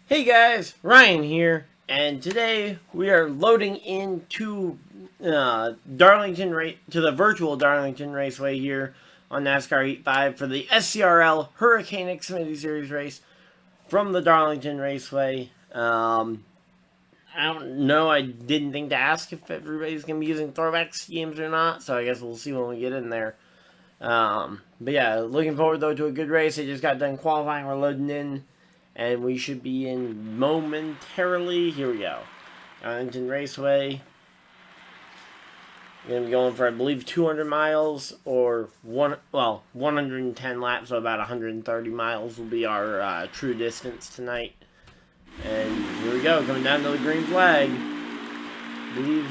Hey guys, Ryan here, and today we are loading into to the virtual Darlington Raceway here on NASCAR Heat 5 for the SCRL Hurricane Xfinity Series race from the Darlington Raceway. I don't know, I didn't think to ask if everybody's going to be using throwback schemes or not, so I guess we'll see when we get in there. But yeah, looking forward though to a good race. I just got done qualifying, we're loading in. And we should be in momentarily. Here we go. Darlington Raceway. We're going to be going for, I believe, 200 miles or 110 laps, so about 130 miles will be our true distance tonight. And here we go, coming down to the green flag. I believe,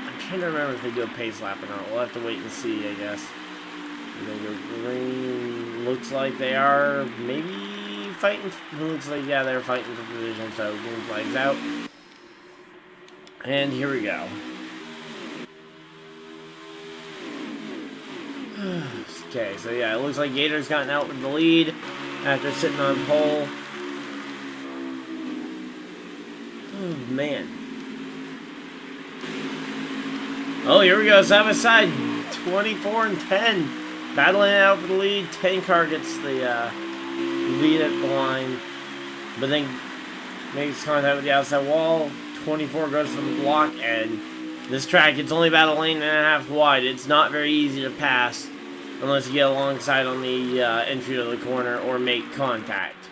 I'm trying to remember if they do a pace lap or not. We'll have to wait and see, I guess. Green looks like they are maybe fighting. Looks like, yeah, they're fighting for position, so green flag's out. And here we go. Okay, so yeah, it looks like Gator's gotten out with the lead after sitting on pole. Oh, man. Oh, here we go, side by side. 24 and 10. Battling out for the lead. 10 car gets the lead at the line, but then makes contact with the outside wall. 24 goes for the block, and this track, it's only about a lane and a half wide. It's not very easy to pass unless you get alongside on the entry to the corner or make contact.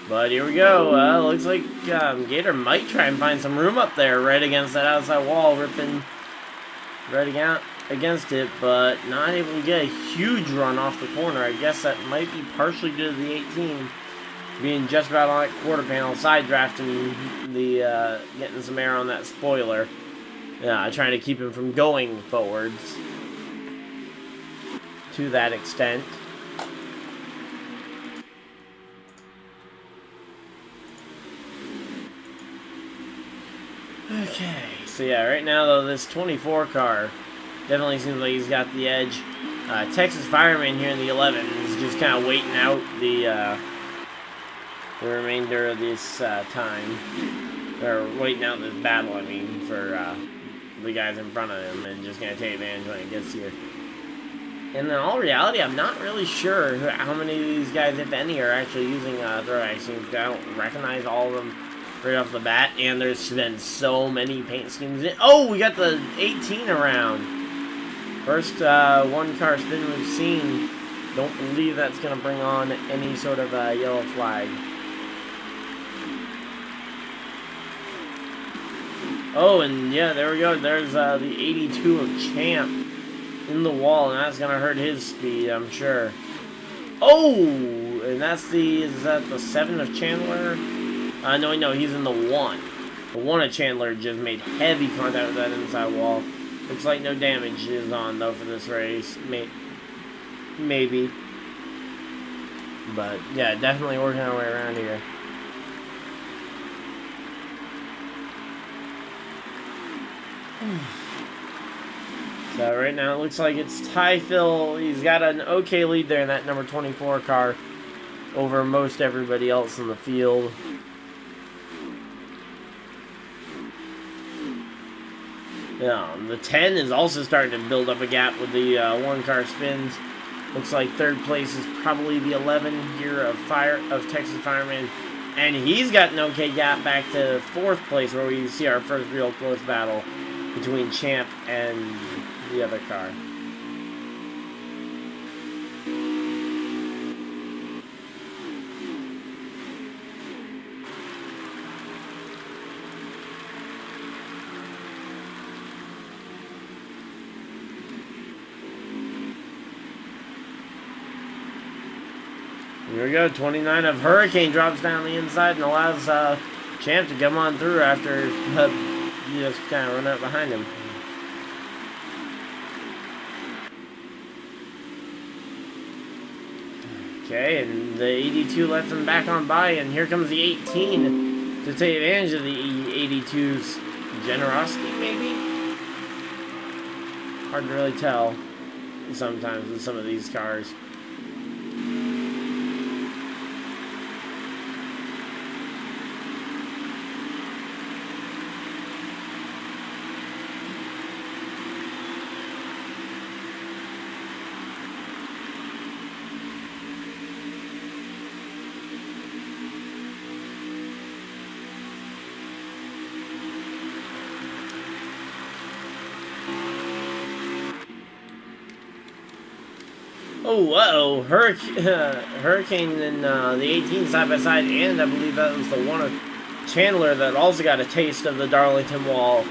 But here we go. Looks like Gator might try and find some room up there right against that outside wall, ripping right against it, but not able to get a huge run off the corner. I guess that might be partially due to the 18 being just about on that quarter panel, side drafting the getting some air on that spoiler. Yeah, trying to keep him from going forwards to that extent. Okay, so yeah, right now though, this 24 car definitely seems like he's got the edge. Texas Fireman here in the 11 is just kind of waiting out the remainder of this time. Or waiting out this battle, I mean, for the guys in front of him, and just going to take advantage when it gets here. And in all reality, I'm not really sure how many of these guys, if any, are actually using throwback schemes. I don't recognize all of them right off the bat, and there's been so many paint schemes. Oh, we got the 18 around. First one-car spin we've seen. Don't believe that's going to bring on any sort of yellow flag. Oh, and yeah, there we go. There's the 82 of Champ in the wall, and that's going to hurt his speed, I'm sure. Oh, and that's is that the 7 of Chandler? No, he's in the 1. The 1 of Chandler just made heavy contact with that inside wall. Looks like no damage is on, though, for this race. Maybe. But, yeah, definitely working our way around here. So, right now, it looks like it's Ty Phil. He's got an okay lead there in that number 24 car over most everybody else in the field. Yeah, the 10 is also starting to build up a gap with the one-car spins. Looks like third place is probably the 11 here of Texas Fireman. And he's got an okay gap back to fourth place, where we see our first real close battle between Champ and the other car. Here we go, 29 of Hurricane drops down the inside and allows Champ to come on through after you just kind of run up behind him. Okay, and the 82 lets him back on by, and here comes the 18 to take advantage of the 82's generosity, maybe? Hard to really tell sometimes with some of these cars. Oh, uh-oh. Hurricane and the 18 side by side, and I believe that was the one of Chandler that also got a taste of the Darlington wall.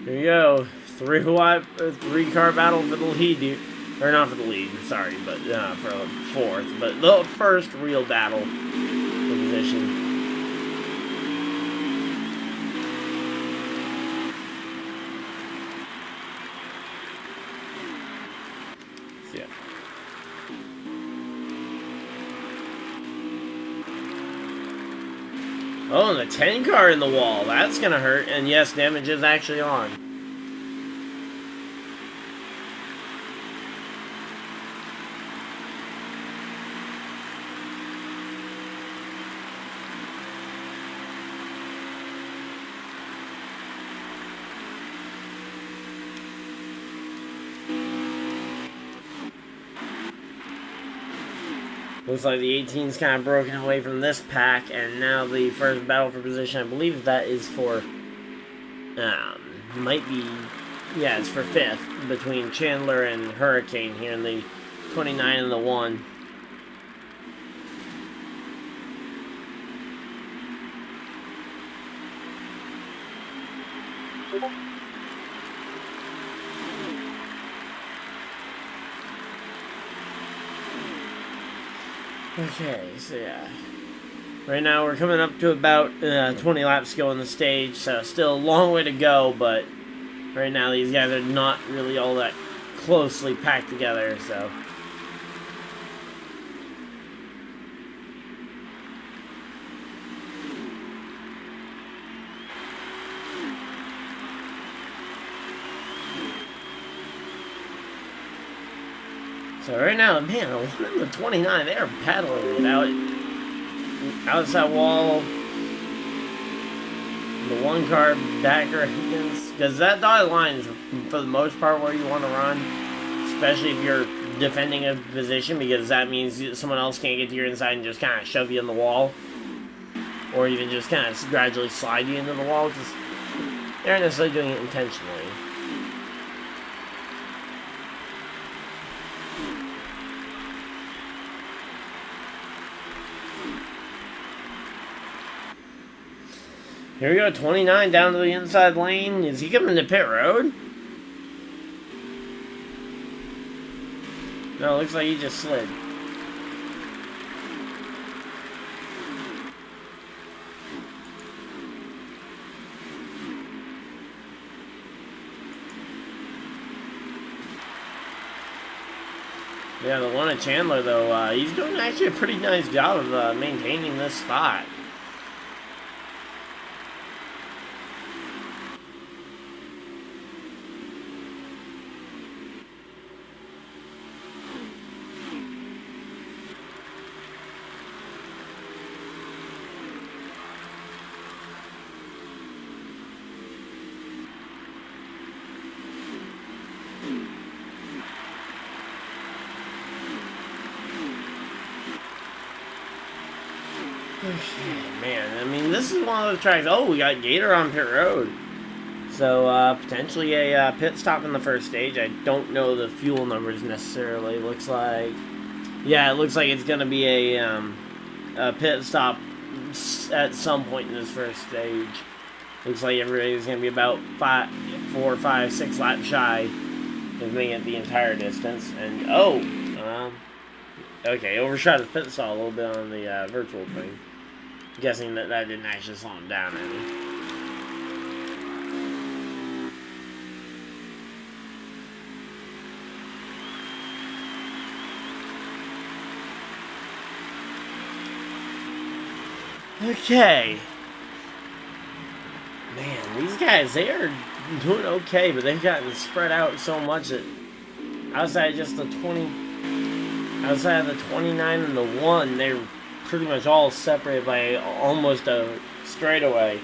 Here you go. Three-car battle for the lead. Or not for the lead, sorry, but for fourth. But the first real battle for position. Yeah. Oh, and the 10 car in the wall. That's going to hurt. And yes, damage is actually on. Looks like the 18's kind of broken away from this pack, and now the first battle for position, I believe that is for, might be, yeah, it's for 5th, between Chandler and Hurricane here in the 29 and the 1. Okay, so yeah. Right now we're coming up to about 20 laps to go on the stage, so still a long way to go, but right now these guys are not really all that closely packed together, so. So right now, man, the 1 and the 29, they are battling it out. Outside wall. The 1 car backer against. Because that dotted line is, for the most part, where you want to run. Especially if you're defending a position, because that means someone else can't get to your inside and just kind of shove you in the wall. Or even just kind of gradually slide you into the wall. Because they're not necessarily doing it intentionally. Here we go, 29 down to the inside lane. Is he coming to pit road? No, it looks like he just slid. Yeah, the one at Chandler, though, he's doing actually a pretty nice job of maintaining this spot. Man, I mean, this is one of those tracks. Oh, we got Gator on pit road. So, potentially a pit stop in the first stage. I don't know the fuel numbers necessarily. Looks like... Yeah, it looks like it's going to be a pit stop at some point in this first stage. Looks like everybody's going to be about 4, 5, 6 laps shy of making it the entire distance. And, okay, overshot his pit stall a little bit on the virtual thing. Guessing that didn't actually slow him down any. Okay. Man, these guys, they are doing okay, but they've gotten spread out so much that outside just the outside of the 29 and the 1, they're pretty much all separated by almost a straightaway.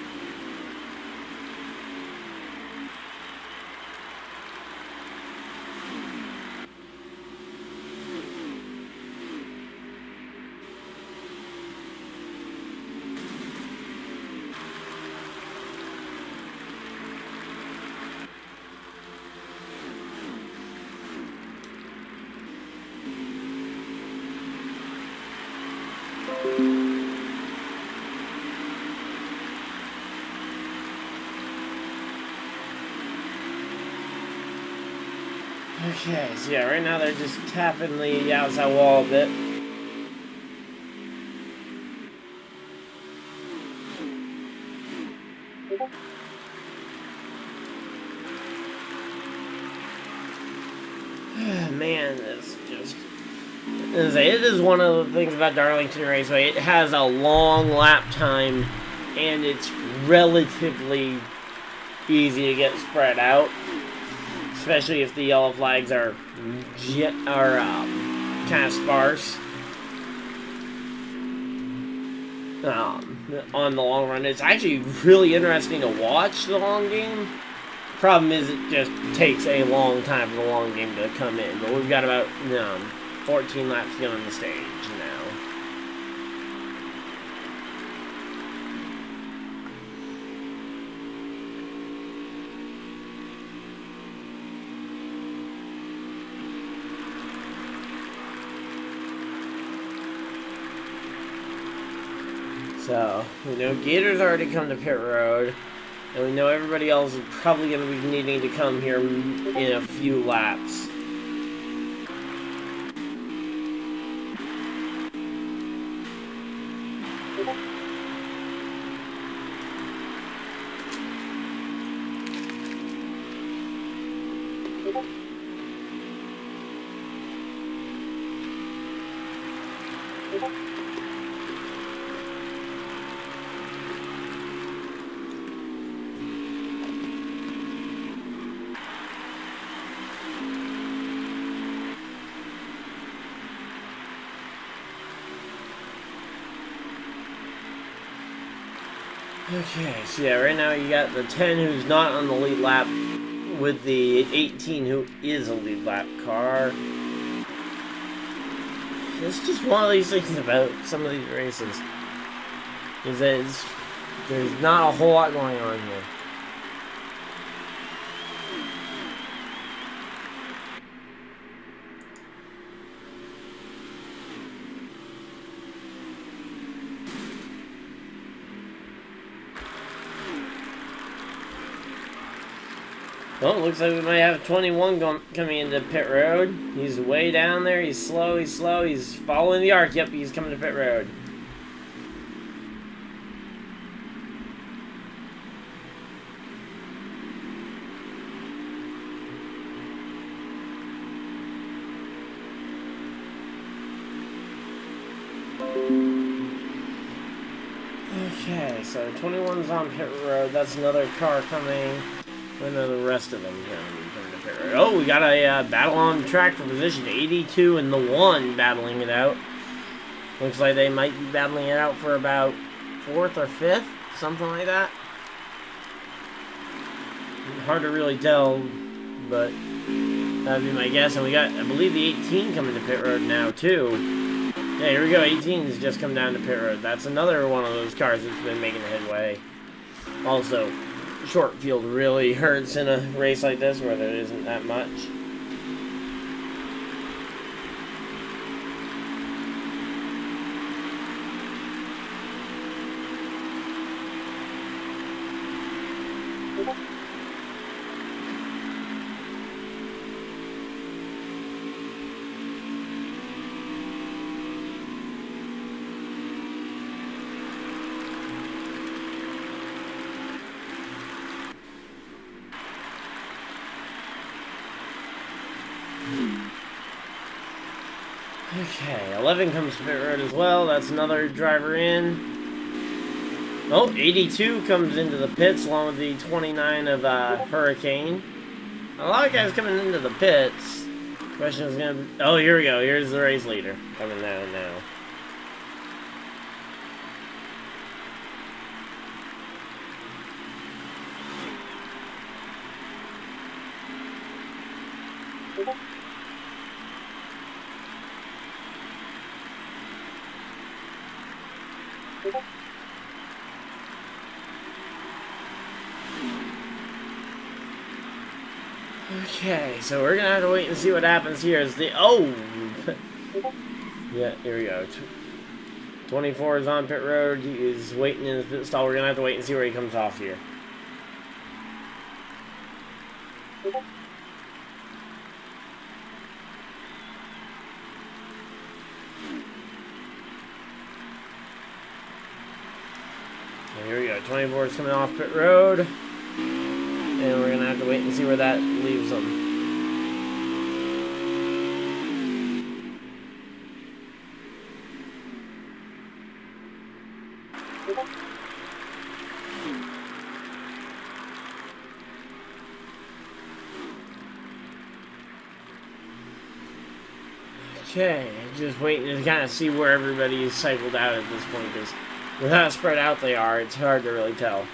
Okay, so yeah, right now they're just tapping the outside wall a bit. Man, it's just... It is one of the things about Darlington Raceway. It has a long lap time, and it's relatively easy to get spread out. Especially if the yellow flags are kind of sparse. On the long run, it's actually really interesting to watch the long game. Problem is, it just takes a long time for the long game to come in. But we've got about 14 laps to go on the stage now. So, we know Gator's already come to pit road, and we know everybody else is probably going to be needing to come here in a few laps. Okay, so yeah, right now you got the 10 who's not on the lead lap with the 18 who is a lead lap car. It's just one of these things about some of these races, is that there's not a whole lot going on here. Well, it looks like we might have 21 coming into pit road. He's way down there. He's slow. He's following the arc. Yep, he's coming to pit road. Okay, so 21's on pit road. That's another car coming. I know the rest of them coming to pit road. Oh, we got a battle on track for position 82 and the 1 battling it out. Looks like they might be battling it out for about 4th or 5th, something like that. Hard to really tell, but that'd be my guess. And we got, I believe, the 18 coming to pit road now, too. Yeah, here we go. 18's just come down to pit road. That's another one of those cars that's been making a headway. Also, short field really hurts in a race like this where there isn't that much. Okay, 11 comes to pit road as well. That's another driver in. Oh, 82 comes into the pits along with the 29 of Hurricane. A lot of guys coming into the pits. Question is going to be... Oh, here we go. Here's the race leader coming down now. Okay, so we're gonna have to wait and see what happens here. Is the yeah, here we go. 24 is on pit road. He is waiting in his pit stall. We're going to have to wait and see where he comes off here. And here we go. 24 is coming off pit road. And we're going to have to wait and see where that leaves him. Okay, just waiting to kind of see where everybody is cycled out at this point, because with how spread out they are, it's hard to really tell.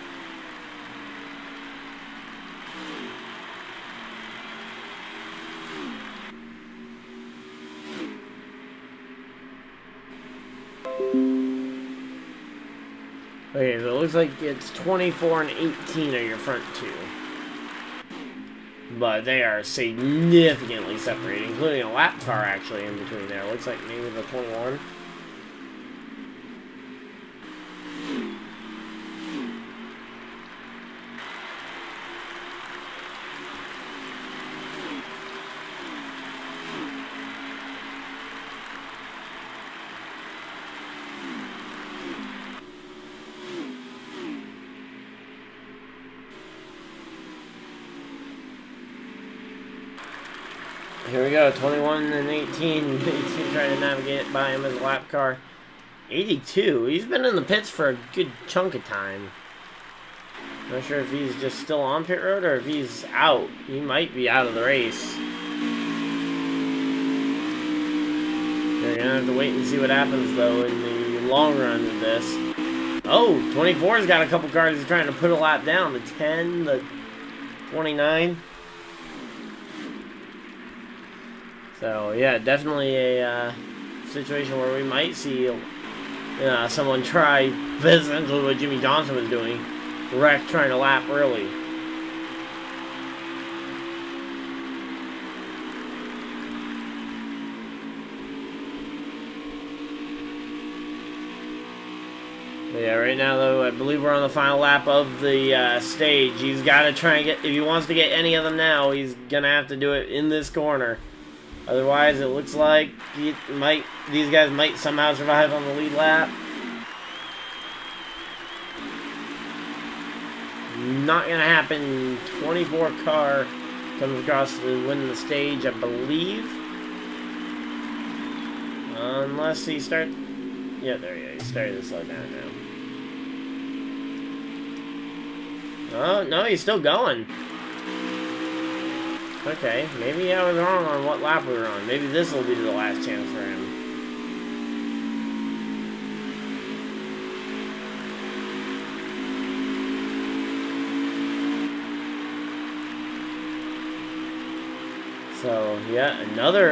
Okay, so it looks like it's 24 and 18 are your front two. But they are significantly separated, including a lap car actually in between there. Looks like maybe the 21. Here we go, 21 and 18. 18 trying to navigate by him as a lap car. 82, he's been in the pits for a good chunk of time. Not sure if he's just still on pit road or if he's out. He might be out of the race. They're gonna have to wait and see what happens though in the long run of this. Oh, 24's got a couple cars he's trying to put a lap down. The 10, the 29. So, yeah, definitely a situation where we might see someone try essentially what Jimmy Johnson was doing, wreck trying to lap early. But yeah, right now, though, I believe we're on the final lap of the stage. He's got to try and get, if he wants to get any of them now, he's going to have to do it in this corner. Otherwise, it looks like these guys might somehow survive on the lead lap. Not going to happen. 24 car comes across to win the stage, I believe. Unless he starts... Yeah, there you go. He started to slow down now. Oh, no, he's still going. Okay, maybe I was wrong on what lap we were on. Maybe this will be the last chance for him. So, yeah, another,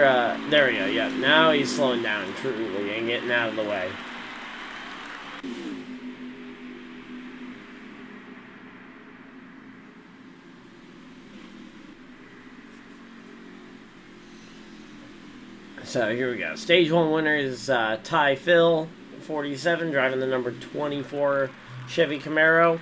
there we go, yeah. Now he's slowing down, truly, and getting out of the way. So here we go. Stage 1 winner is Ty Phil, 47, driving the number 24 Chevy Camaro.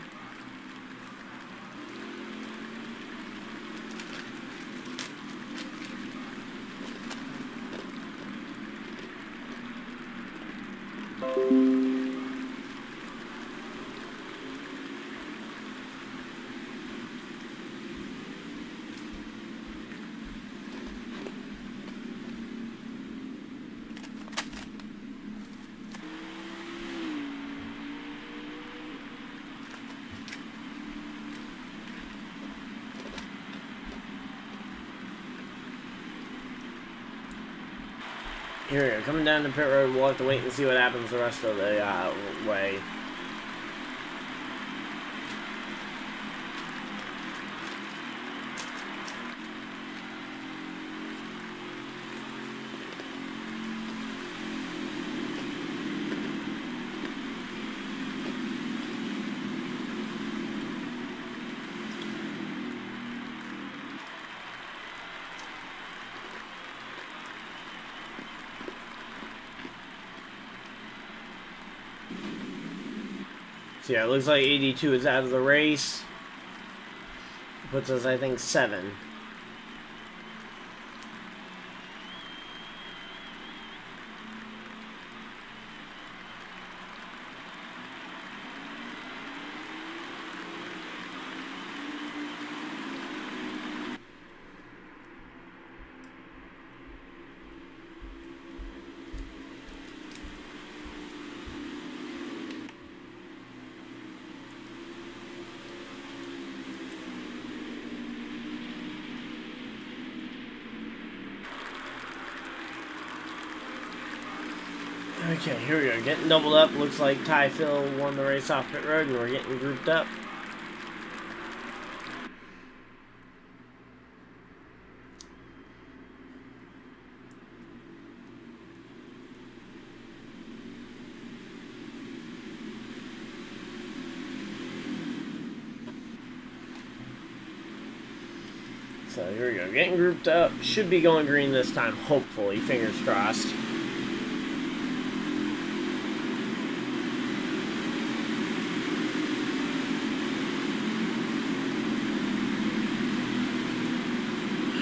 Here we go, coming down the pit road, we'll have to wait and see what happens the rest of the way. So yeah, it looks like 82 is out of the race. Puts us, I think, 7. Okay, here we go. Getting doubled up. Looks like Ty Phil won the race off pit road, and we're getting grouped up. So here we go. Getting grouped up. Should be going green this time, hopefully. Fingers crossed.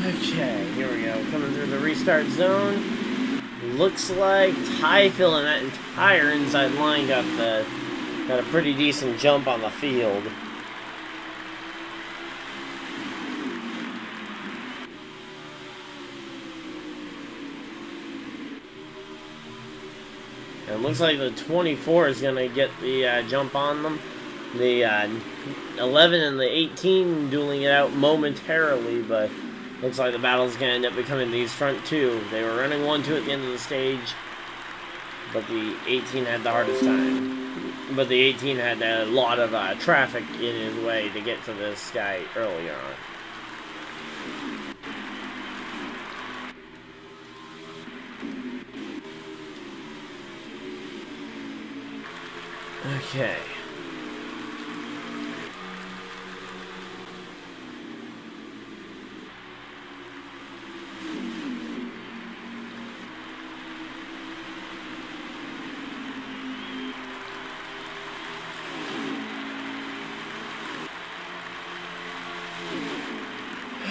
Okay, here we go. Coming through the restart zone. Looks like Ty Phil and that entire inside line got a pretty decent jump on the field. And it looks like the 24 is going to get the jump on them. The 11 and the 18 dueling it out momentarily, but looks like the battle's going to end up becoming these front two. They were running 1-2 at the end of the stage, but the 18 had the hardest time. But the 18 had a lot of traffic in his way to get to this guy early on. Okay.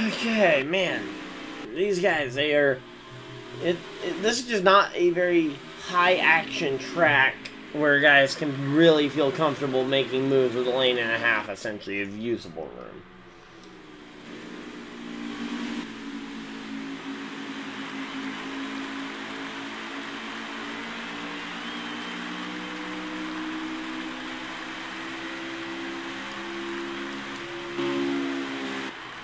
Okay, man. These guys, they are... this is just not a very high-action track where guys can really feel comfortable making moves with a lane and a half, essentially, of usable room.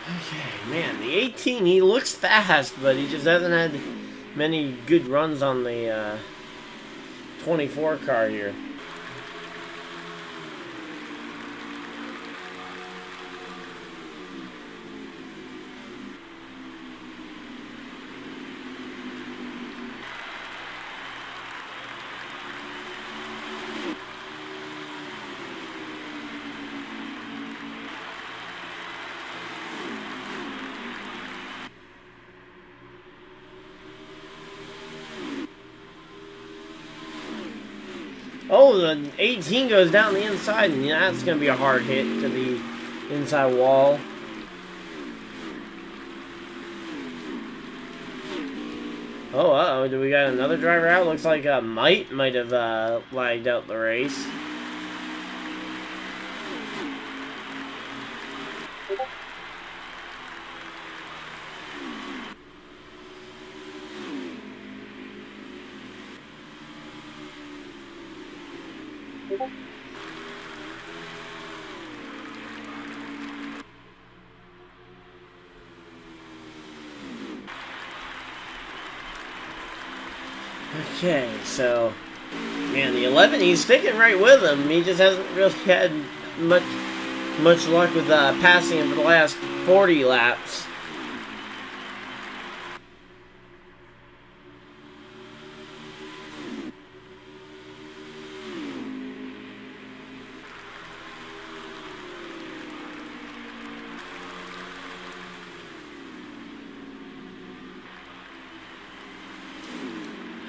Okay, man, the 18, he looks fast, but he just hasn't had many good runs on the 24 car here. Oh, the 18 goes down the inside, and that's going to be a hard hit to the inside wall. Oh, uh-oh, do we got another driver out? Looks like might have lagged out the race. Okay, so, man, the 11, he's sticking right with him. He just hasn't really had much luck with passing him for the last 40 laps.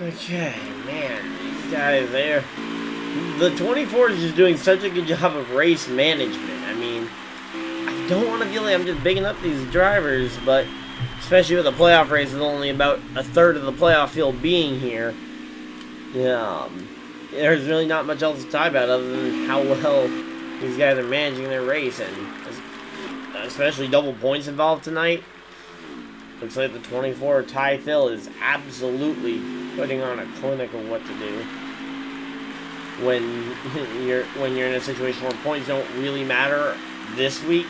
Okay, man, these guys there. The 24 is just doing such a good job of race management. I mean, I don't want to feel like I'm just bigging up these drivers, but especially with the playoff race with only about a third of the playoff field being here, there's really not much else to talk about other than how well these guys are managing their race, and especially double points involved tonight. Looks like the 24 Ty Phil is absolutely putting on a clinic of what to do when you're in a situation where points don't really matter this week.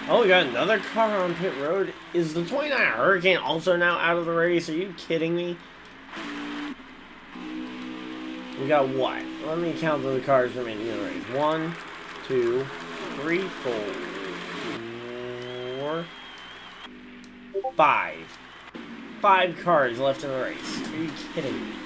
Oh, we got another car on pit road. Is the 29 Hurricane also now out of the race? Are you kidding me? We got what? Let me count the cars remaining in the race. 1, 2, 3, 4, 5. 5 cars left in the race. Are you kidding me?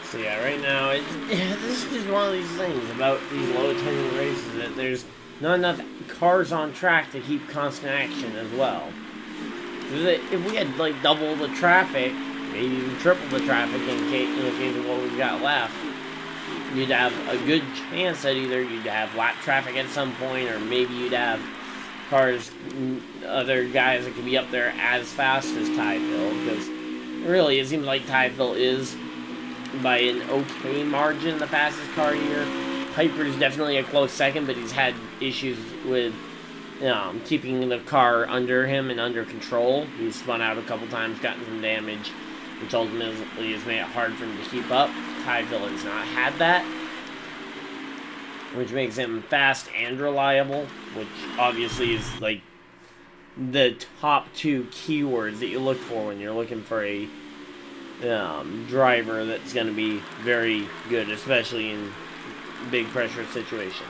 So yeah, right now, this is just one of these things about these low-attending races, that there's not enough cars on track to keep constant action as well. If we had, like, double the traffic, maybe even triple the traffic in the case of what we've got left, you'd have a good chance that either you'd have lap traffic at some point, or maybe you'd have cars, other guys that could be up there as fast as Tyville, because really, it seems like Tyville is, by an okay margin, the fastest car here. Piper's definitely a close second, but he's had issues with keeping the car under him and under control. He's spun out a couple times, gotten some damage, which ultimately has made it hard for him to keep up. Tyville has not had that, which makes him fast and reliable, which obviously is like the top 2 keywords that you look for when you're looking for a driver that's going to be very good, especially in big pressure situations.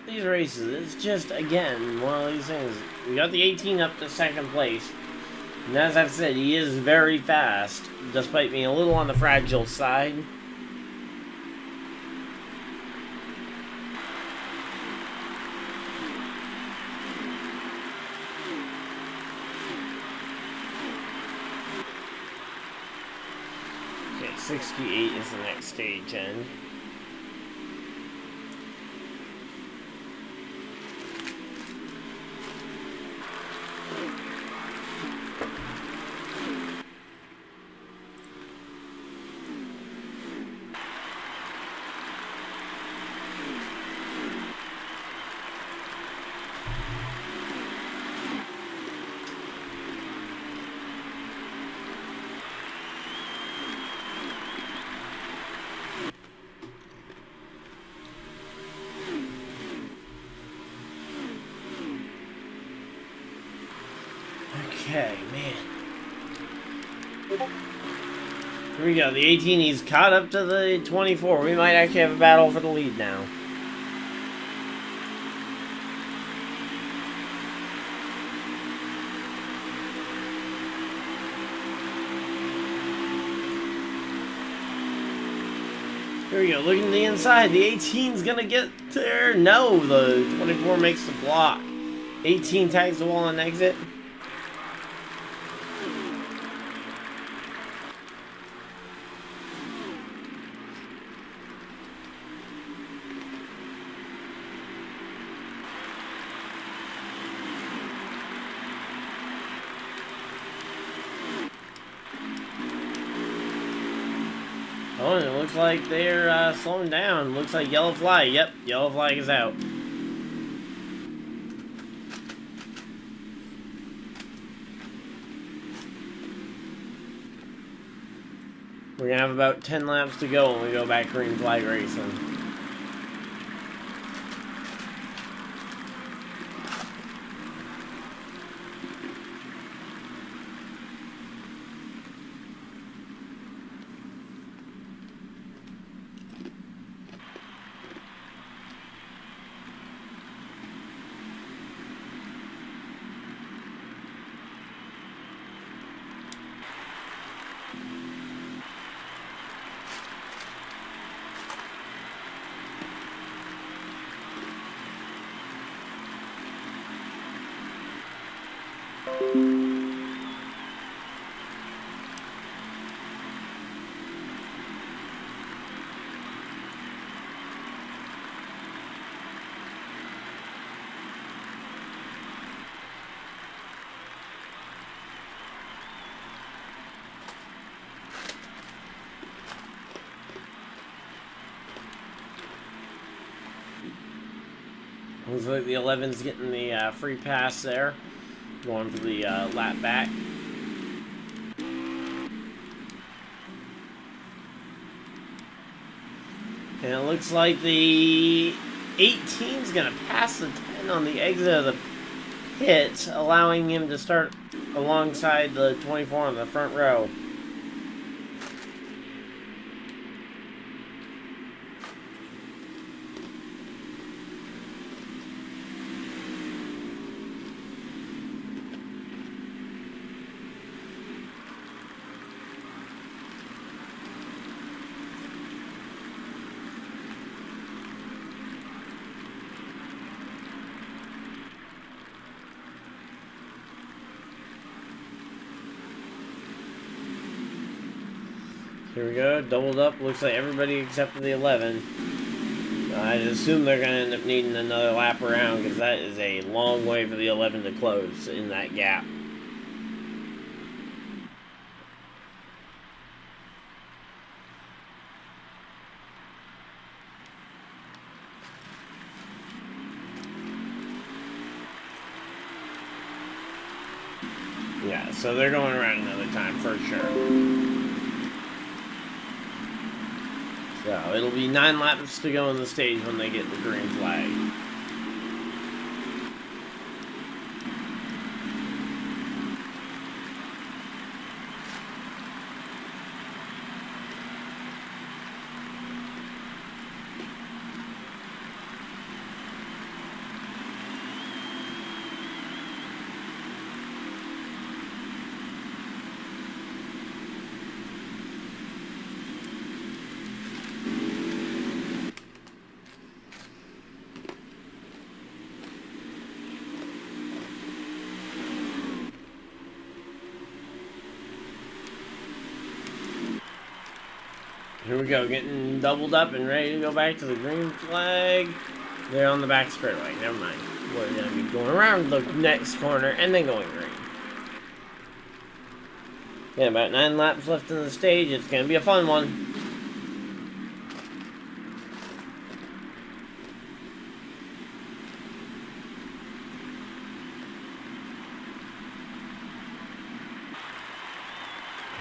These races, it's just, again, one of these things. We got the 18 up to second place, And as I've said, he is very fast, despite being a little on the fragile side. Okay, 68 is the next stage end. Okay, man. Here we go. The 18, he's caught up to the 24. We might actually have a battle for the lead now. Here we go. Looking to the inside. The 18's gonna get there. No, the 24 makes the block. 18 tags the wall on exit. Oh, and it looks like they're slowing down. Looks like yellow flag. Yep, yellow flag is out. We're going to have about 10 laps to go when we go back green flag racing. Looks like the 11's getting the free pass there. Going for the lap back. And it looks like the 18's going to pass the 10 on the exit of the pit, allowing him to start alongside the 24 on the front row. Here we go, doubled up. Looks like everybody except for the 11. I assume they're going to end up needing another lap around because that is a long way for the 11 to close in that gap. Yeah, so they're going around another time for sure. So it'll be 9 laps to go in the stage when they get the green flag. Here we go, getting doubled up and ready to go back to the green flag. They're on the back straightaway. Never mind. We're going to be going around the next corner and then going green. Yeah, about 9 laps left in the stage. It's going to be a fun one.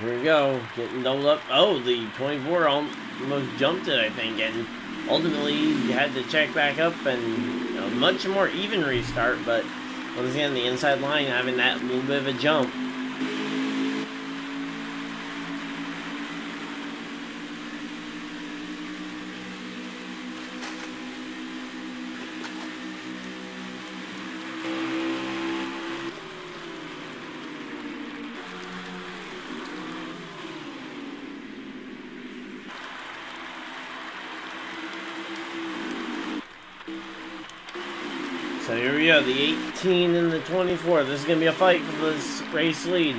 Here we go, getting doubled up. Oh, the 24 almost jumped it, I think, and ultimately you had to check back up and much more even restart, but once again, the inside line having that little bit of a jump. So here we go, the 18 and the 24. This is going to be a fight for this race lead.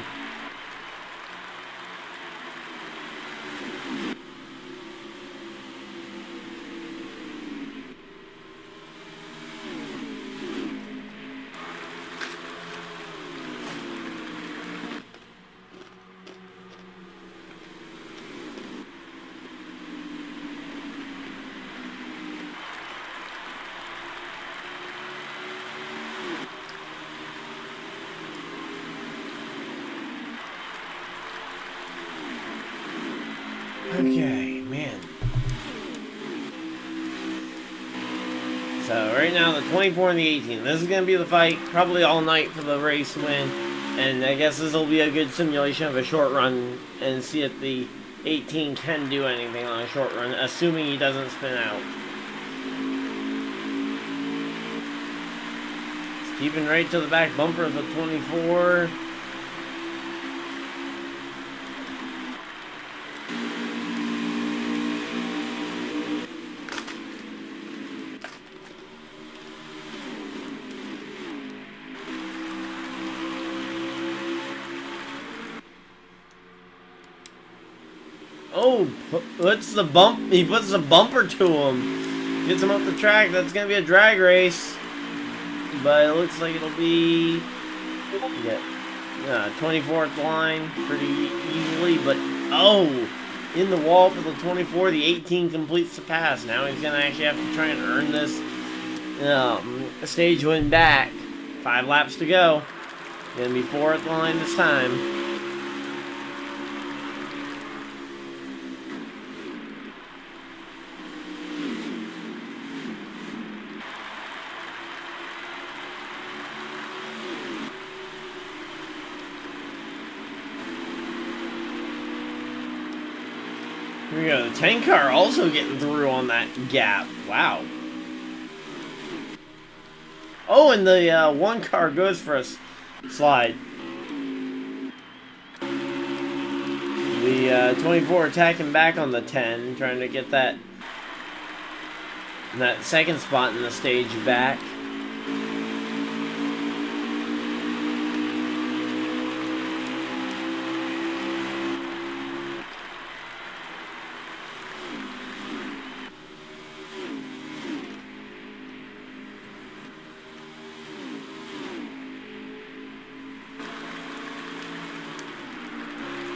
Okay, man. So right now the 24 and the 18. This is going to be the fight probably all night for the race win. And I guess this will be a good simulation of a short run and see if the 18 can do anything on a short run, assuming he doesn't spin out. It's keeping right to the back bumper of the 24. Oh, puts the bump. He puts the bumper to him. Gets him up the track. That's gonna be a drag race, but it looks like it'll be 24th line pretty easily. But oh, in the wall for the 24. The 18 completes the pass. Now he's gonna actually have to try and earn this stage win back. 5 laps to go. Gonna be 4th line this time. Here we go, the 10 car also getting through on that gap. Wow. Oh, and the 1 car goes for a slide. The 24 attacking back on the 10, trying to get that second spot in the stage back.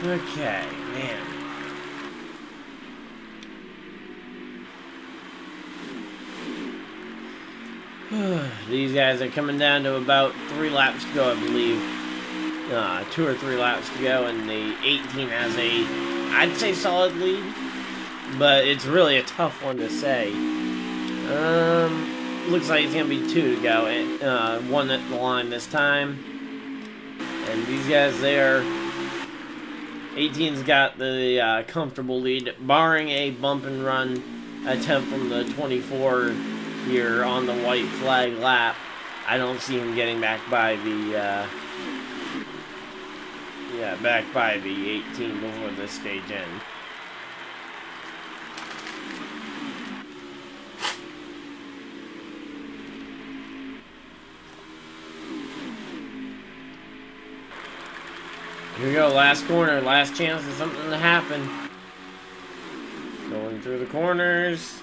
Okay, man. These guys are coming down to about 3 laps to go, I believe. 2 or 3 laps to go, and the 18 has I'd say solid lead, but it's really a tough one to say. Looks like it's gonna be 2 to go, and 1 at the line this time. And these guys there. 18's got the comfortable lead, barring a bump and run attempt from the 24 here on the white flag lap. I don't see him getting back by the 18 before this stage ends. Here we go, last corner, last chance for something to happen. Going through the corners.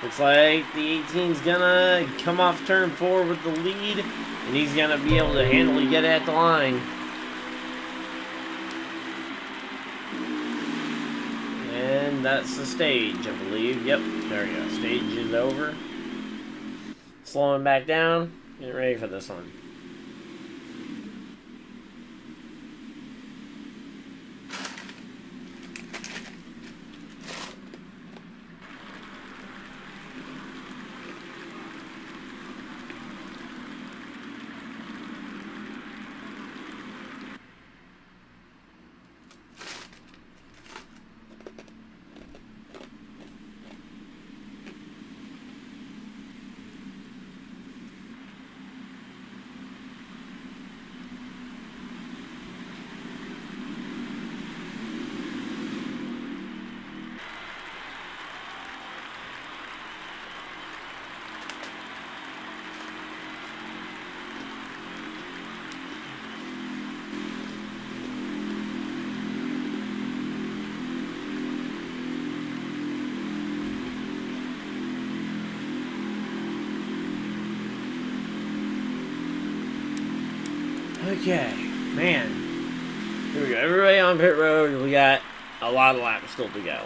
Looks like the 18's gonna come off turn 4 with the lead, and he's gonna be able to handily get at the line. And that's the stage, I believe. Yep, there we go. Stage is over. Slowing back down. Getting ready for this one. Okay, man. Here we go. Everybody on pit road. We got a lot of laps still to go.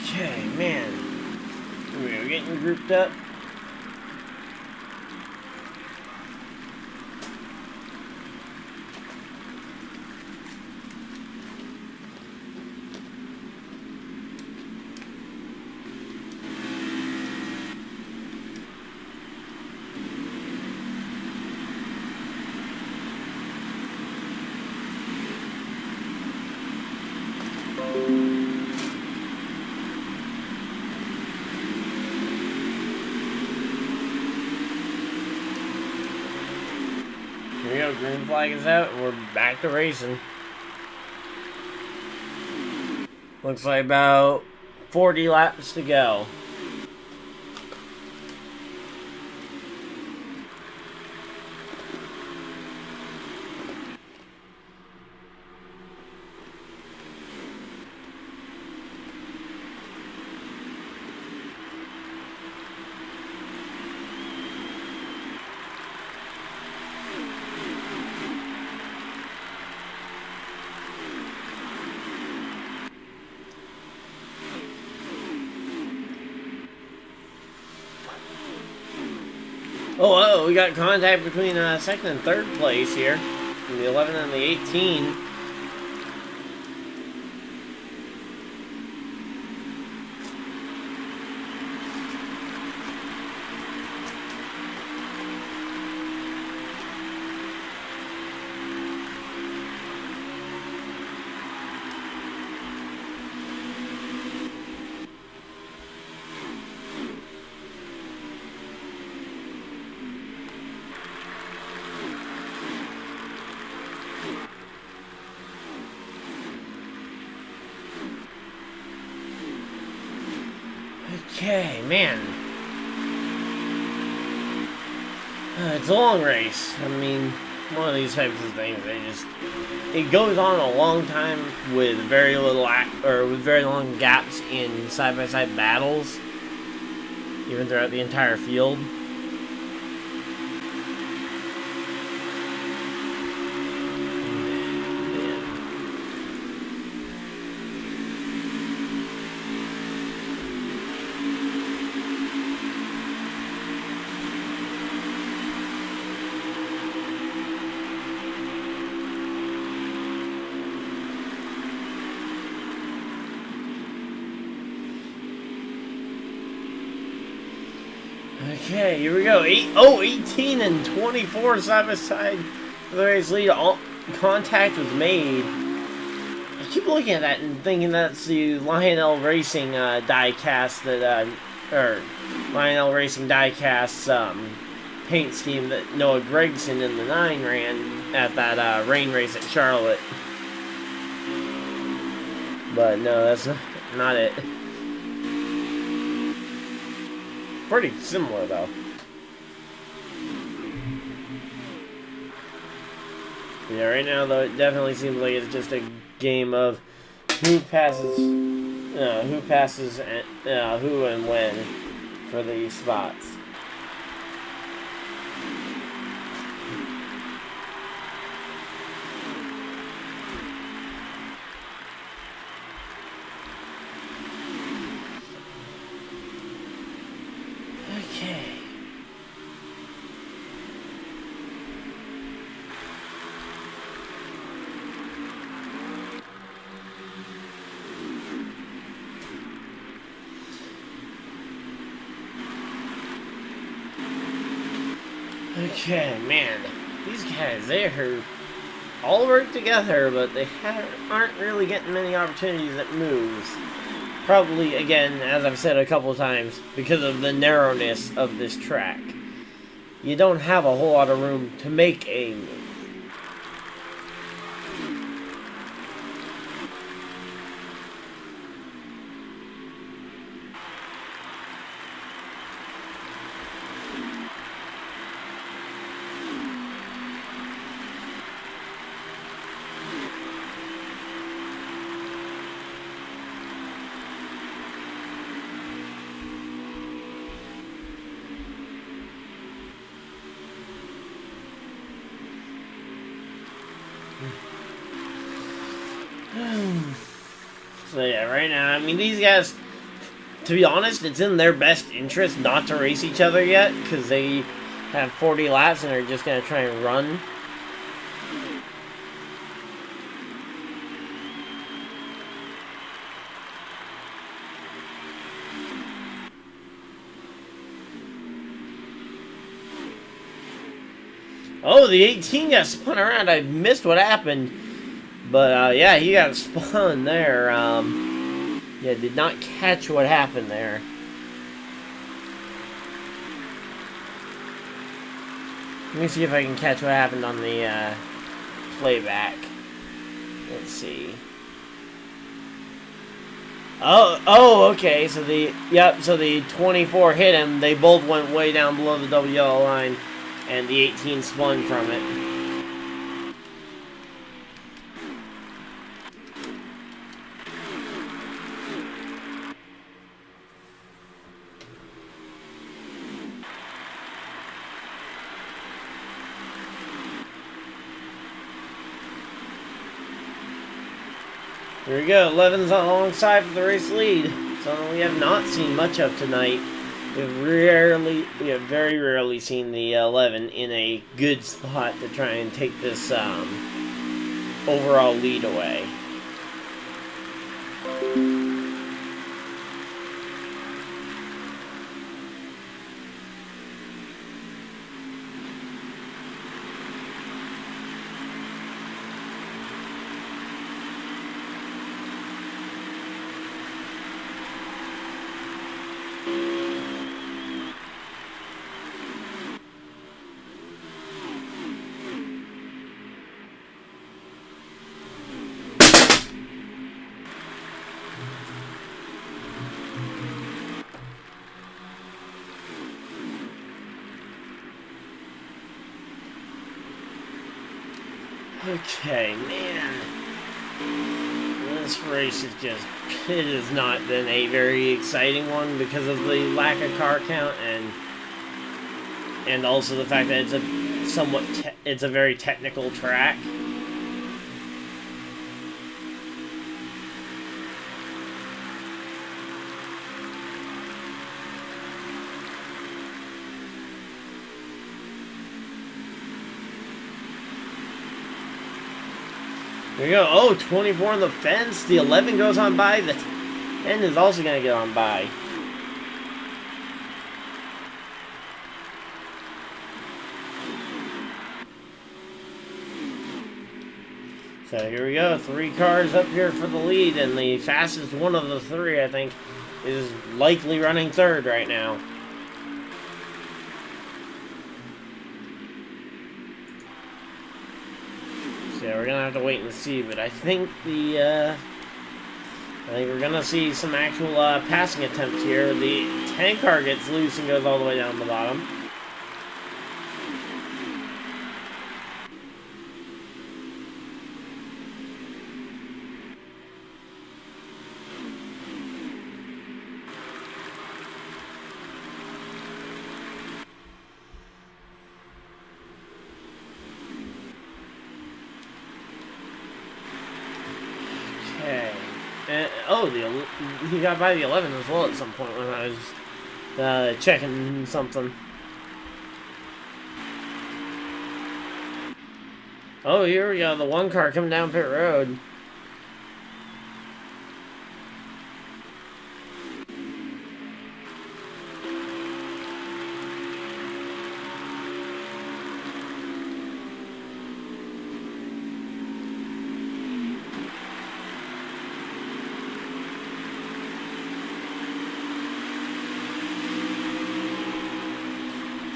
Okay, man. We're getting grouped up. Here we go, green flag is out, and we're back to racing. Looks like about 40 laps to go. Oh, we got contact between second and third place here. The 11 and the 18. Okay, man. It's a long race. I mean, one of these types of things, it goes on a long time with very little with very long gaps in side-by-side battles, even throughout the entire field. Okay, here we go. 18 and 24 side by side for the race lead. All contact was made. I keep looking at that and thinking that's the Lionel Racing die-cast that, or Lionel Racing die-cast paint scheme that Noah Gragson in the 9 ran at that rain race at Charlotte. But no, that's not it. Pretty similar though. Yeah, right now though, it definitely seems like it's just a game of who passes, who and when for these spots. Okay. Okay, man. These guys, they're all work together, but they aren't really getting many opportunities at moves. Probably, again, as I've said a couple times, because of the narrowness of this track. You don't have a whole lot of room to make a move. So yeah, right now, I mean, these guys, to be honest, it's in their best interest not to race each other yet, because they have 40 laps and are just going to try and run. Oh, the 18 got spun around. I missed what happened. But, yeah, he got spun there. Yeah, did not catch what happened there. Let me see if I can catch what happened on the, playback. Let's see. Oh, okay, so the 24 hit him. They both went way down below the double yellow line, and the 18 spun from it. Here we go, 11's alongside for the race lead. Something we have not seen much of tonight. We have very rarely seen the 11 in a good spot to try and take this overall lead away. Okay, man. This race is just, it has not been a very exciting one because of the lack of car count and also the fact that it's a very technical track. There we go. Oh, 24 on the fence. The 11 goes on by. The 10 is also going to get on by. So here we go, 3 cars up here for the lead, and the fastest one of the 3, I think, is likely running 3rd right now. So we're gonna have to wait and see, but I think we're gonna see some actual passing attempts here. The 10 car gets loose and goes all the way down the bottom. Oh, he got by the 11 as well at some point when I was checking something. Oh, here we go. The 1 car coming down pit road.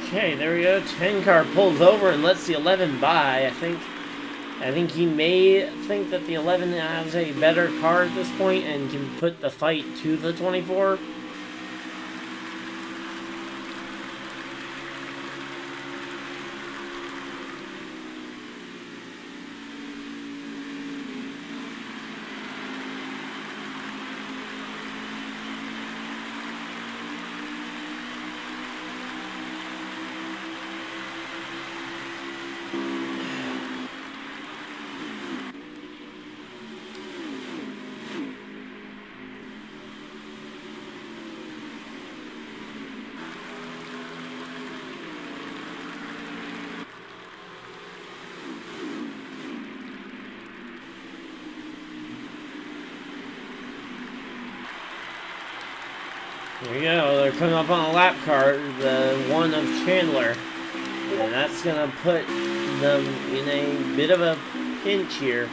Okay, there we go. 10 car pulls over and lets the 11 by. I think he may think that the 11 has a better car at this point and can put the fight to the 24. There we go, they're coming up on a lap car, the one of Chandler. And that's going to put them in a bit of a pinch here.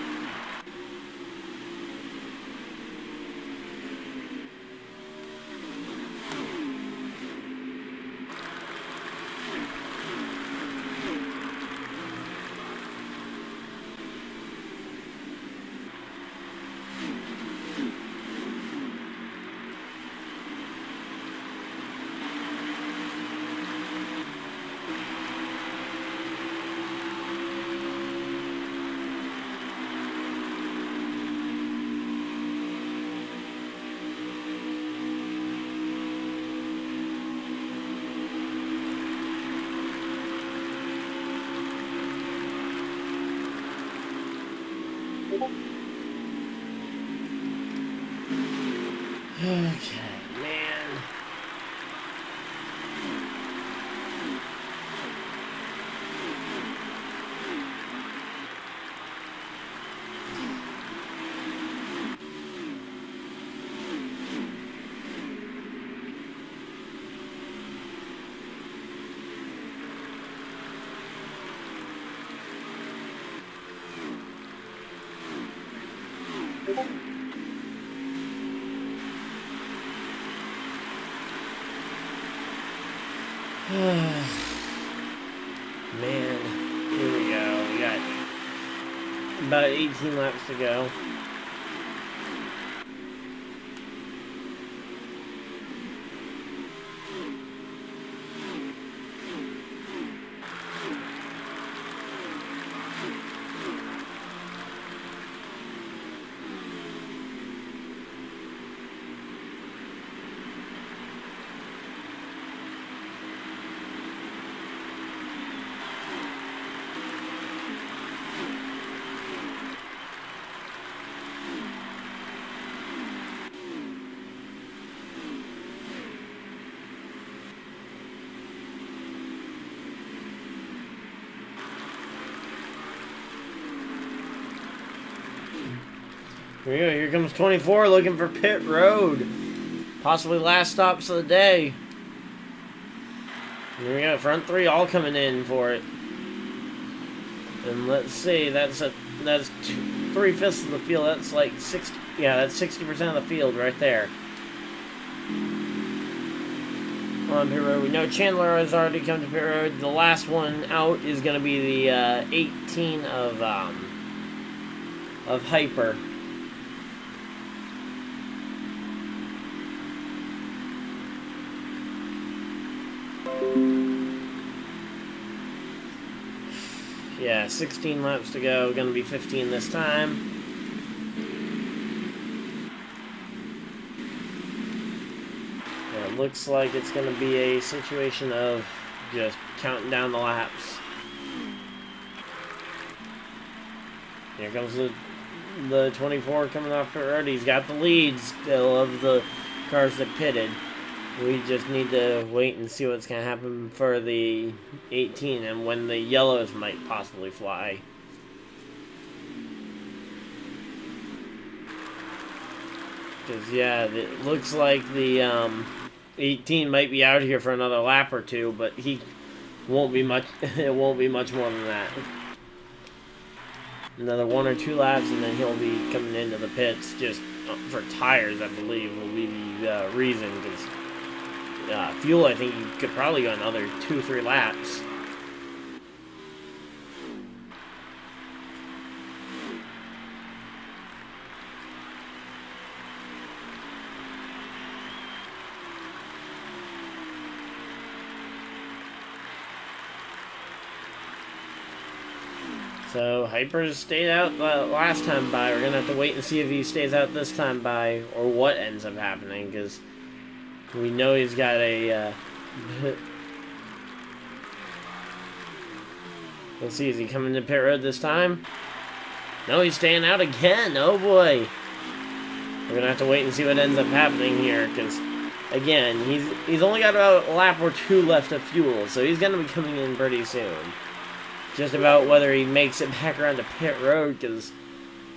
Okay, man. Man, here we go. We got about 18 laps to go. Here we go. Here comes 24 looking for pit road. Possibly last stops of the day. Here we go. Front 3 all coming in for it. And let's see. That's a That's 3/5 of the field. That's like 60. Yeah, that's 60% of the field right there. On pit road, we know Chandler has already come to pit road. The last one out is going to be the 18 of Hyper. Yeah, 16 laps to go. Going to be 15 this time. Yeah, it looks like it's going to be a situation of just counting down the laps. Here comes the 24 coming off pit road. He's got the lead still of the cars that pitted. We just need to wait and see what's going to happen for the 18 and when the yellows might possibly fly. Because, yeah, it looks like the 18 might be out here for another lap or two, but he won't be much. It won't be much more than that. Another 1 or 2 laps, and then he'll be coming into the pits just for tires, I believe, will be the reason. Because fuel, I think you could probably go another 2-3 laps. So, Hyper stayed out last time by. We're going to have to wait and see if he stays out this time by, or what ends up happening, because we know he's got a... Let's see, is he coming to pit road this time? No, he's staying out again. Oh, boy. We're going to have to wait and see what ends up happening here, because, again, he's only got about a lap or 2 left of fuel, so he's going to be coming in pretty soon. Just about whether he makes it back around to pit road, because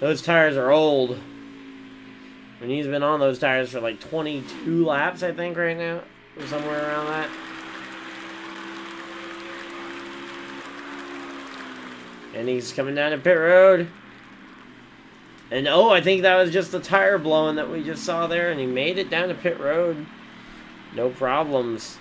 those tires are old. And he's been on those tires for like 22 laps, I think, right now. Or somewhere around that. And he's coming down to pit road. And oh, I think that was just the tire blowing that we just saw there. And he made it down to pit road. No problems.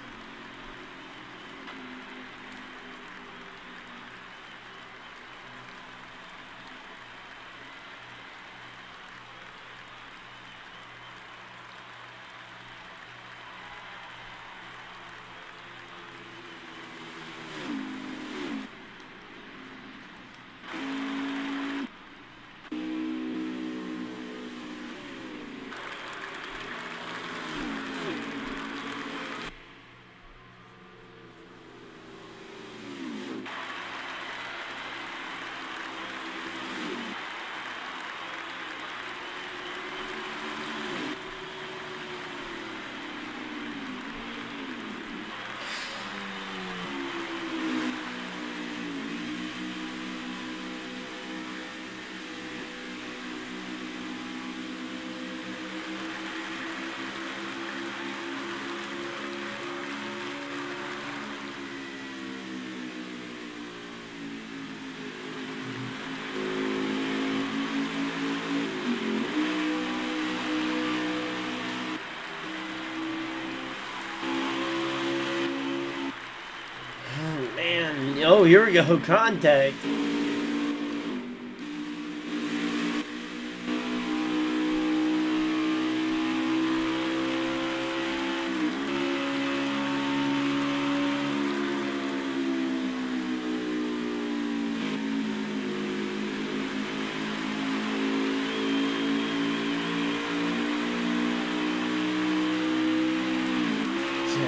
Oh, here we go. Contact. So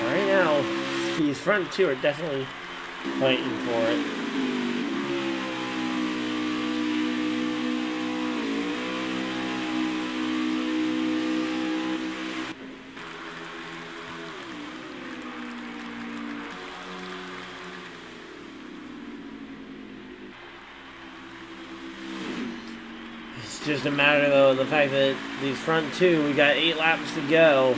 right now, these front two are definitely fighting for it. It's just a matter, though, of the fact that these front two, we got 8 laps to go.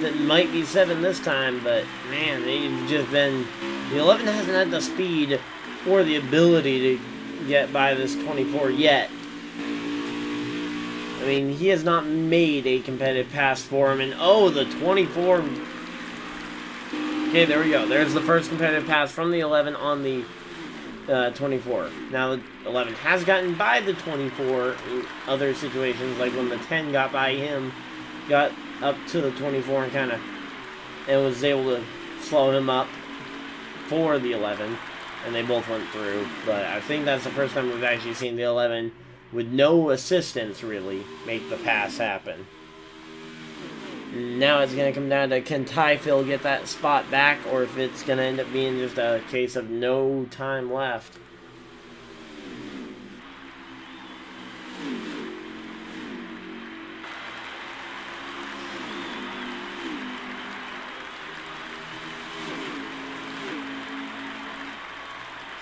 That might be 7 this time, but man, they've just been... The 11 hasn't had the speed or the ability to get by this 24 yet. I mean, he has not made a competitive pass for him, and oh, the 24. Okay, there we go. There's the first competitive pass from the 11 on the 24. Now, the 11 has gotten by the 24 in other situations, like when the 10 got by him, got up to the 24 and was able to slow him up for the 11, and they both went through. But I think that's the first time we've actually seen the 11 with no assistance, really, make the pass happen. Now it's going to come down to, can Typhil get that spot back, or if it's going to end up being just a case of no time left.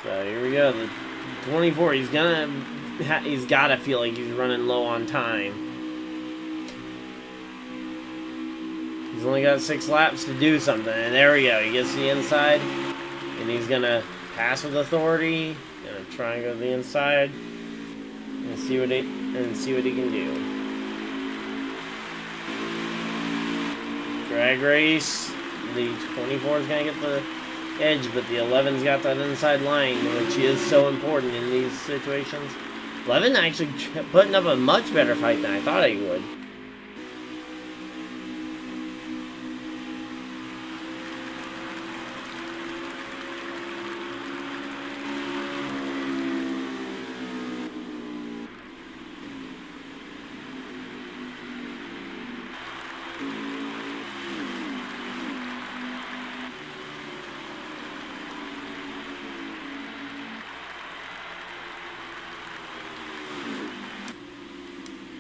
So here we go, the 24, he's got to feel like he's running low on time. He's only got 6 laps to do something, and there we go. He gets the inside, and he's gonna pass with authority. Gonna try and go to the inside, and see what he can do. Drag race. The 24 is gonna get the edge, but the 11's got that inside line, which is so important in these situations. 11 actually putting up a much better fight than I thought he would.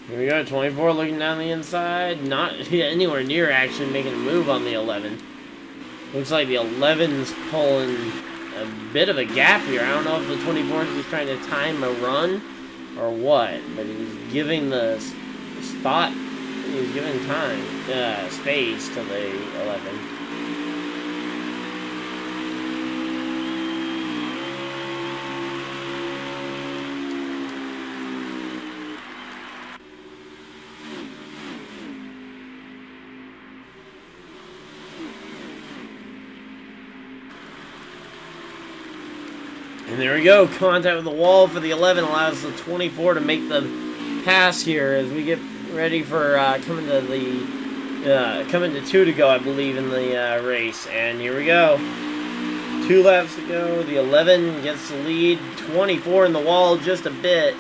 Here we go, 24 looking down the inside. Not anywhere near actually making a move on the 11. Looks like the 11's pulling a bit of a gap here. I don't know if the 24 is just trying to time a run or what, but he's giving the spot, he's giving time, space to the 11. And there we go, contact with the wall for the 11 allows the 24 to make the pass here as we get ready for coming to 2 to go, I believe, in the race. And here we go, 2 laps to go. The 11 gets the lead, 24 in the wall just a bit.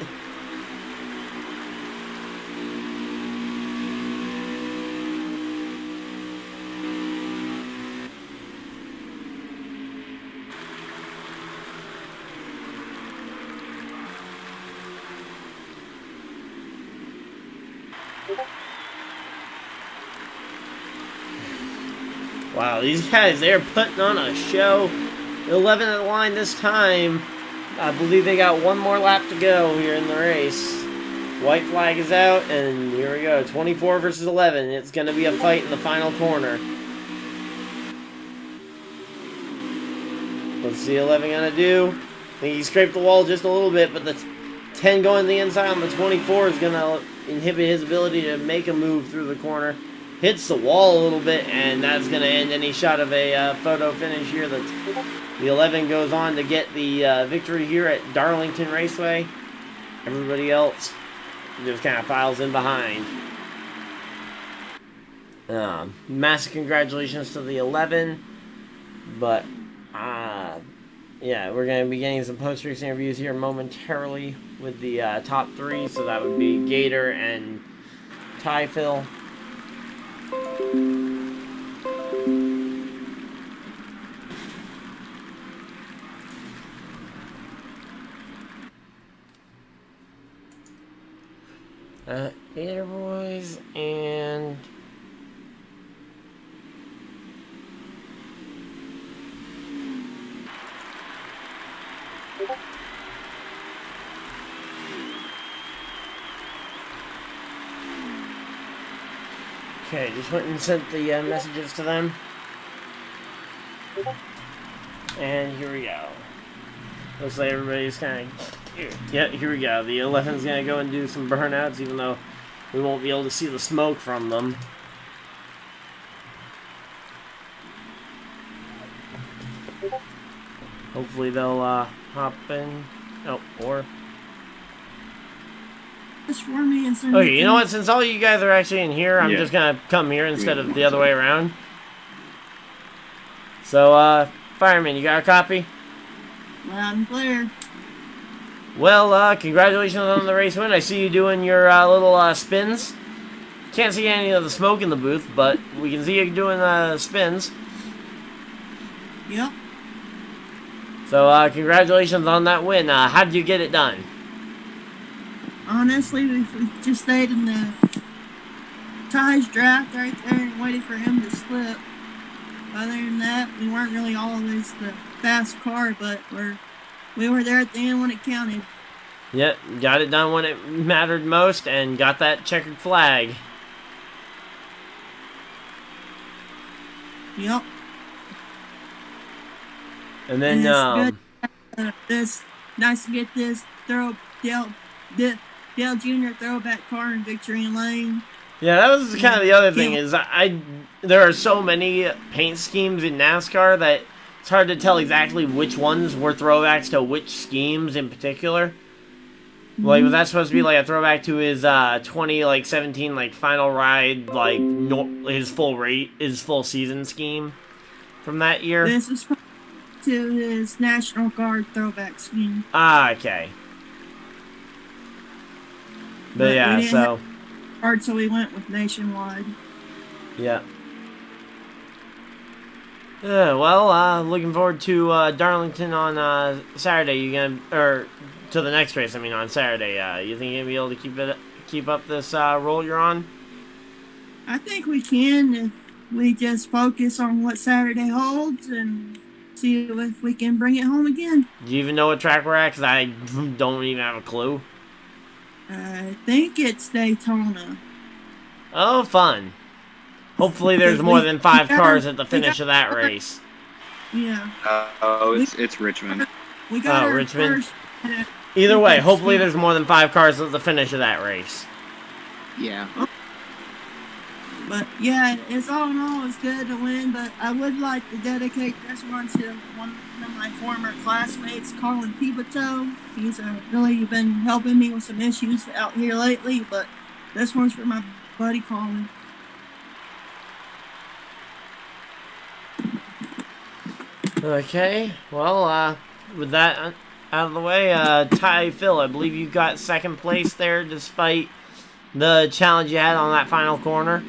Wow, these guys, they're putting on a show. 11 at the line this time. I believe they got 1 more lap to go here in the race. White flag is out, and here we go. 24 versus 11. It's going to be a fight in the final corner. What's the 11 going to do? I think he scraped the wall just a little bit, but the 10 going to the inside on the 24 is going to inhibit his ability to make a move through the corner. Hits the wall a little bit, and that's going to end any shot of a photo finish here. The 11 goes on to get the victory here at Darlington Raceway. Everybody else just kind of files in behind. Massive congratulations to the 11. But, yeah, we're going to be getting some post-race interviews here momentarily with the top 3. So that would be Gator and Typhil. Gator Boys and okay, just went and sent the messages to them. And here we go. Looks like everybody's kind of Yeah, here we go. The 11's going to go and do some burnouts, even though we won't be able to see the smoke from them. Hopefully they'll hop in. Oh, or... For me and okay, you know what? Since all you guys are actually in here, I'm just going to come here instead of the other way around. So, Fireman, you got a copy? Loud and clear. Well, congratulations on the race win. I see you doing your little spins. Can't see any of the smoke in the booth, but we can see you doing spins. Yep. So, congratulations on that win. How did you get it done? Honestly, we just stayed in the ties draft right there and waited for him to slip. Other than that, we weren't really always the fast car, but we were there at the end when it counted. Yep, got it done when it mattered most and got that checkered flag. Yep. And then, it's nice to get this Dale Jr. throwback car in victory lane. yeah, that was kind of the other thing is there are so many paint schemes in NASCAR that it's hard to tell exactly which ones were throwbacks to which schemes in particular. Like, was that supposed to be like a throwback to his 2017 final ride, his full season scheme from that year? This is to his National Guard throwback scheme. Ah, okay. But yeah, so hard, so we went with nationwide. Yeah. Well, looking forward to Darlington on Saturday. You gonna to the next race? I mean, on Saturday. You think you'll be able to keep up this roll you're on? I think we can if we just focus on what Saturday holds and see if we can bring it home again. Do you even know what track we're at? Because I don't even have a clue. I think it's Daytona. Oh, fun. Hopefully there's more than 5 cars at the finish of that race. Yeah. It's Richmond. We got Richmond. Either way, hopefully there's more than 5 cars at the finish of that race. Yeah. But yeah, it's all in all, it's good to win, but I would like to dedicate this one to one of my former classmates, Colin Pivoto. He's really been helping me with some issues out here lately, but this one's for my buddy Colin. Okay, well, with that out of the way, Ty Phil, I believe you got second place there despite the challenge you had on that final corner.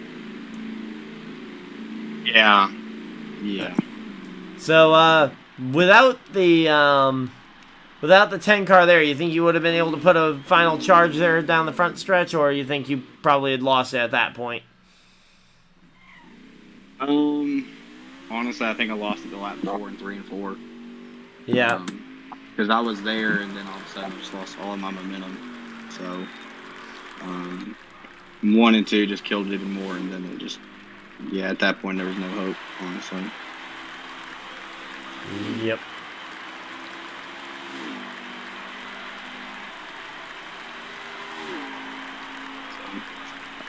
Yeah. So, without the 10 car there, you think you would have been able to put a final charge there down the front stretch, or you think you probably had lost it at that point? Honestly, I think I lost it to lap 4 and 3 and 4. Yeah. Because I was there, and then all of a sudden I just lost all of my momentum. So, 1 and 2 just killed it even more, and then it just, at that point there was no hope, honestly. Yep.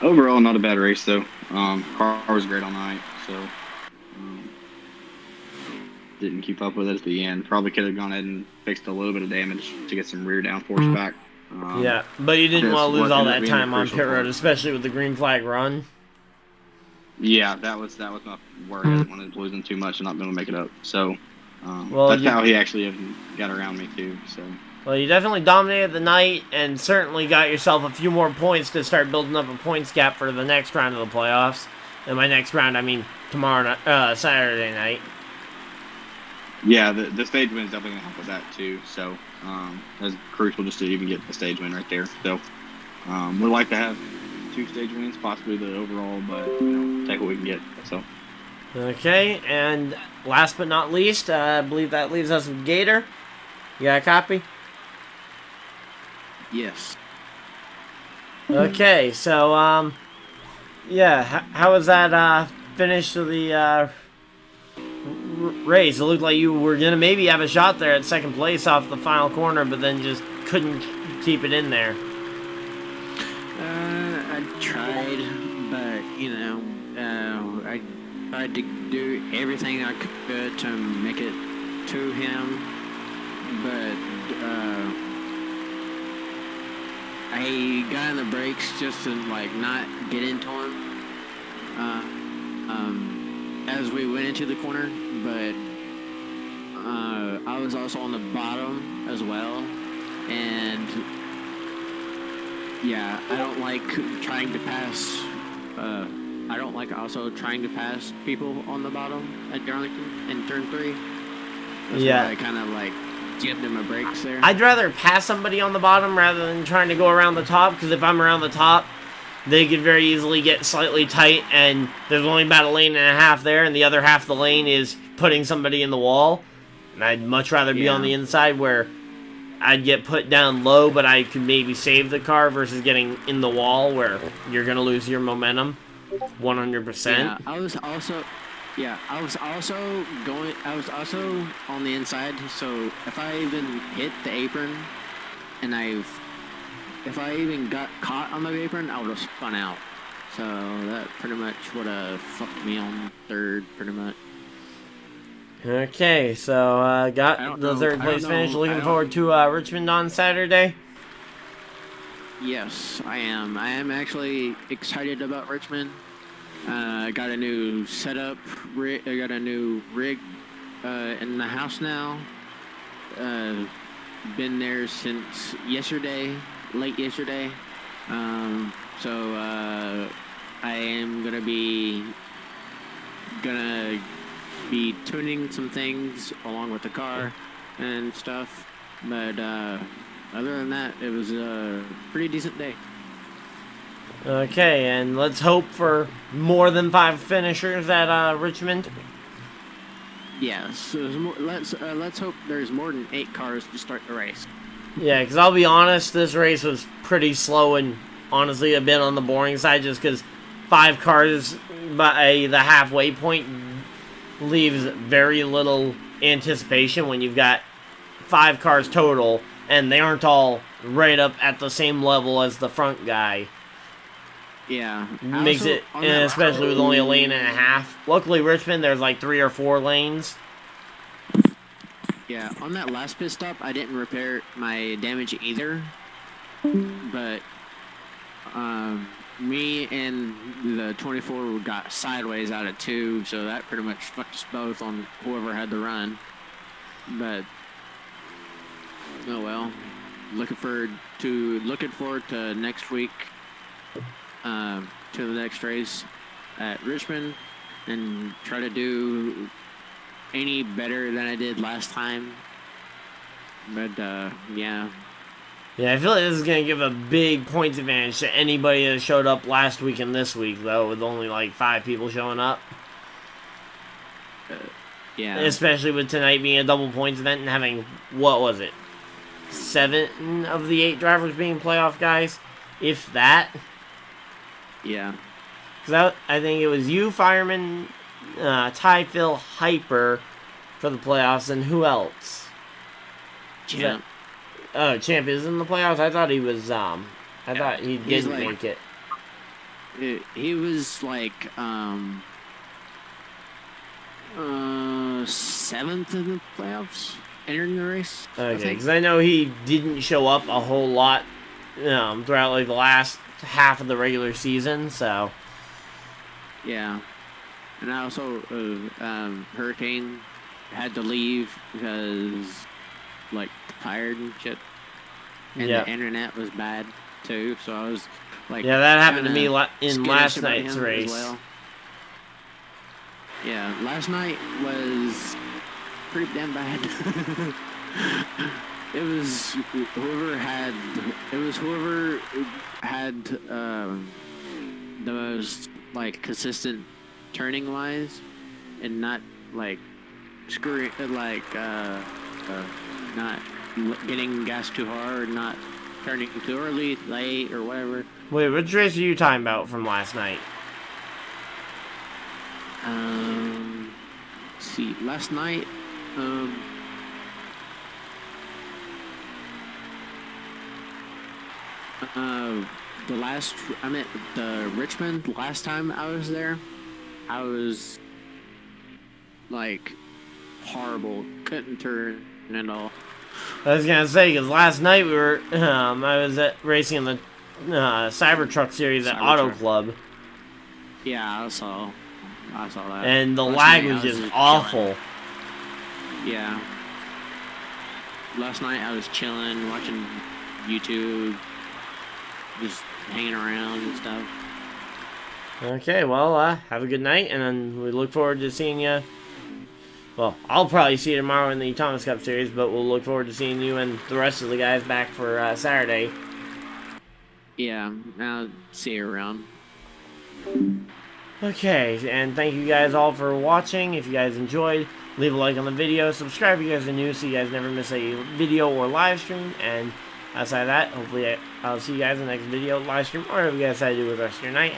So, overall, not a bad race though. Car was great all night, so didn't keep up with it at the end. Probably could have gone ahead and fixed a little bit of damage to get some rear downforce back. Yeah, but you didn't want to lose all that time on pit road, especially with the green flag run. Yeah, that was my worry. I didn't want to lose him too much and not be able to make it up. So, that's how he actually got around me too. So. Well, you definitely dominated the night and certainly got yourself a few more points to start building up a points gap for the next round of the playoffs. And by next round, I mean Saturday night. Yeah, the stage win is definitely going to help with that too. So, that's crucial just to even get the stage win right there. So, we'd like to have 2 stage wins, possibly the overall, but take what we can get. So. Okay, and last but not least, I believe that leaves us with Gator. You got a copy? Yes. Okay, so how was that finish to the race? It looked like you were gonna maybe have a shot there at second place off the final corner, but then just couldn't keep it in there. I tried, but I tried to do everything I could to make it to him, but I got in the brakes just to not get into him as we went into the corner, but I was also on the bottom as well, and yeah, I don't like trying to pass. I don't like also trying to pass people on the bottom at Darlington in turn 3. That's why I kind of give them a brakes there. I'd rather pass somebody on the bottom rather than trying to go around the top, because if I'm around the top, they could very easily get slightly tight, and there's only about a lane and a half there, and the other half of the lane is putting somebody in the wall. And I'd much rather be on the inside where I'd get put down low, but I could maybe save the car versus getting in the wall where you're going to lose your momentum 100%. Yeah, I was also on the inside, so if I even hit the apron and if I even got caught on the apron, I would have spun out. So that pretty much would have fucked me on third, pretty much. Okay, so got the third place finish. Looking forward to Richmond on Saturday. Yes, I am. I am actually excited about Richmond. I got a new setup. I got a new rig in the house now. Been there since yesterday, late yesterday. So I am gonna be tuning some things along with the car and stuff. But other than that, it was a pretty decent day. Okay, and let's hope for more than 5 finishers at Richmond. Yes, let's hope there's more than 8 cars to start the race. Yeah, because I'll be honest, this race was pretty slow and honestly a bit on the boring side, just because 5 cars by the halfway point leaves very little anticipation when you've got 5 cars total and they aren't all right up at the same level as the front guy. Yeah. Makes it, and especially with only a lane and a half. Luckily, Richmond, there's 3 or 4 lanes. Yeah, on that last pit stop, I didn't repair my damage either. But me and the 24 got sideways out of 2, so that pretty much fucked us both on whoever had the run. But oh well. Looking forward to next week. To the next race at Richmond and try to do any better than I did last time. But yeah. Yeah, I feel like this is going to give a big points advantage to anybody that showed up last week and this week, though, with only 5 people showing up. Yeah. Especially with tonight being a double points event and having, 7 of the 8 drivers being playoff guys, if that. Yeah. Because I think it was you, Fireman, Ty, Phil, Hyper for the playoffs, and who else? Champ. Champ is in the playoffs? I thought he was, I thought he didn't make it. He was 7th in the playoffs, entering the race. Okay, because I know he didn't show up a whole lot throughout the last half of the regular season, so yeah. And I also Hurricane had to leave because tired and shit, and the internet was bad too, so I was yeah, that happened to me in last night's race. Well. Yeah, last night was pretty damn bad. It was whoever had the most consistent turning wise, and not screwing not getting gas too hard, not turning too early, late, or whatever. Wait, which race are you talking about from last night? Let's see, last I'm at the Richmond. Last time I was there, I was like horrible. Couldn't turn at all. I was gonna say, because last night I was racing in the Cybertruck series at Auto Cybertruck. Club, Yeah, I saw that. and the Last lag night was I just chilling. awful. Yeah. Last night I was chilling, watching YouTube, just hanging around and stuff. Okay, well, have a good night, and then we look forward to seeing you. Well, I'll probably see you tomorrow in the Thomas Cup Series, but we'll look forward to seeing you and the rest of the guys back for Saturday. Yeah, I'll see you around. Okay, and thank you guys all for watching. If you guys enjoyed, leave a like on the video, subscribe if you guys are new so you guys never miss a video or live stream, and outside of that, hopefully I'll see you guys in the next video, live stream, or whatever you guys decide to do with the rest of your night.